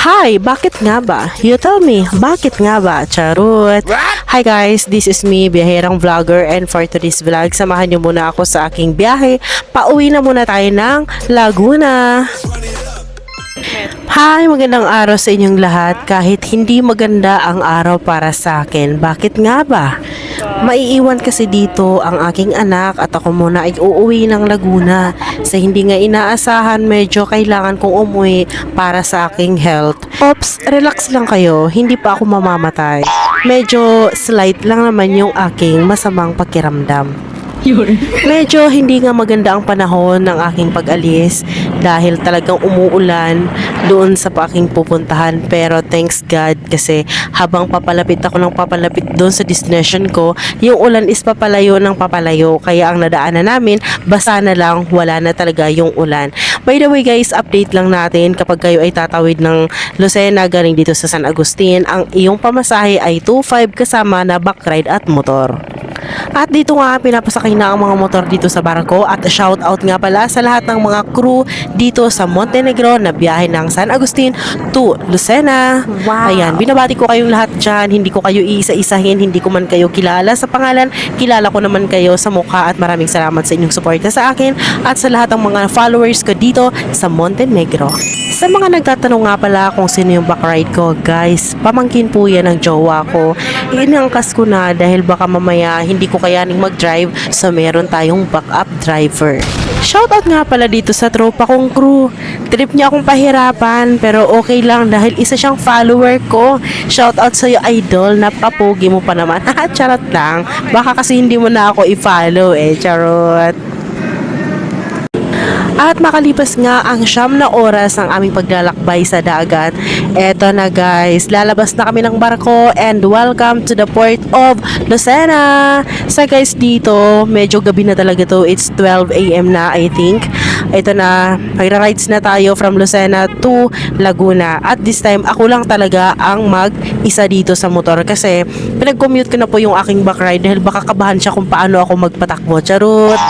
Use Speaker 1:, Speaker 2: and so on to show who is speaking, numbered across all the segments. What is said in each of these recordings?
Speaker 1: Hi, bakit nga ba? You tell me, bakit nga ba? Charot! Hi guys, this is me, biyahirang vlogger, and for today's vlog, samahan niyo muna ako sa aking biyahe. Pauwi na muna tayo ng Laguna. Hi, magandang araw sa inyong lahat. Kahit hindi maganda ang araw para sa akin, bakit nga ba? Maiiwan kasi dito ang aking anak at ako muna ay uuwi ng Laguna. Sa hindi nga inaasahan, medyo kailangan kong umuwi para sa aking health. Ops, relax lang kayo, hindi pa ako mamamatay. Medyo slight lang naman yung aking masamang pakiramdam. Medyo hindi nga maganda ang panahon ng aking pag-alis dahil talagang umuulan doon sa aking pupuntahan, pero thanks God kasi habang papalapit ako ng papalapit doon sa destination ko, yung ulan is papalayo ng papalayo, kaya ang nadaanan namin basa na lang, wala na talaga yung ulan. By the way guys, update lang natin, kapag kayo ay tatawid ng Lucena galing dito sa San Agustin, ang iyong pamasahe ay 2.5 kasama na back ride at motor. At dito nga pinapasakay na ang mga motor dito sa barko, at shout out nga pala sa lahat ng mga crew dito sa Montenegro na biyahe ng San Agustin to Lucena. Wow. Ayan, binabati ko kayong lahat dyan, hindi ko kayo iisa-isahin, hindi ko man kayo kilala sa pangalan, kilala ko naman kayo sa mukha, at maraming salamat sa inyong suporta sa akin at sa lahat ng mga followers ko dito sa Montenegro. Sa mga nagtatanong nga pala kung sino yung backride ko, guys, pamangkin po yan ng jowa ko. Inangkas ko na dahil baka mamaya hindi ko kayaning mag-drive, so meron tayong backup driver. Shoutout nga pala dito sa tropa kong crew. Trip niya akong pahirapan pero okay lang dahil isa siyang follower ko. Shoutout sa'yo idol, napakapogi mo pa naman. Charot lang, baka kasi hindi mo na ako i-follow charot. At makalipas nga ang 9 na oras ng aming paglalakbay sa dagat, eto na guys, lalabas na kami ng barko and welcome to the port of Lucena. So guys, dito medyo gabi na talaga to, it's 12 AM na I think. Ito na, magra-rides na tayo from Lucena to Laguna. At this time, ako lang talaga ang mag-isa dito sa motor kasi pinag-commute ko na po yung aking backride dahil baka kabahan siya kung paano ako magpatakbo. Charot!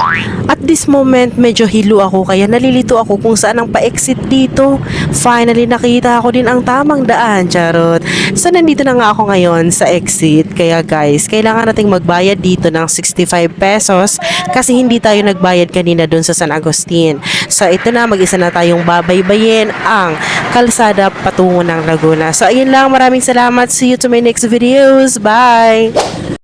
Speaker 1: At this moment, medyo hilo ako kaya nalilito ako kung saan ang pa-exit dito. Finally, nakita ako din ang tamang daan. Charot! So, nandito na nga ako ngayon sa exit. Kaya guys, kailangan nating magbayad dito ng 65 pesos kasi hindi tayo nagbayad kanina dun sa San Agustin. So ito na, mag-isa na tayong babaybayin ang kalsada patungo ng Laguna. So ayun lang, maraming salamat. See you to my next videos. Bye!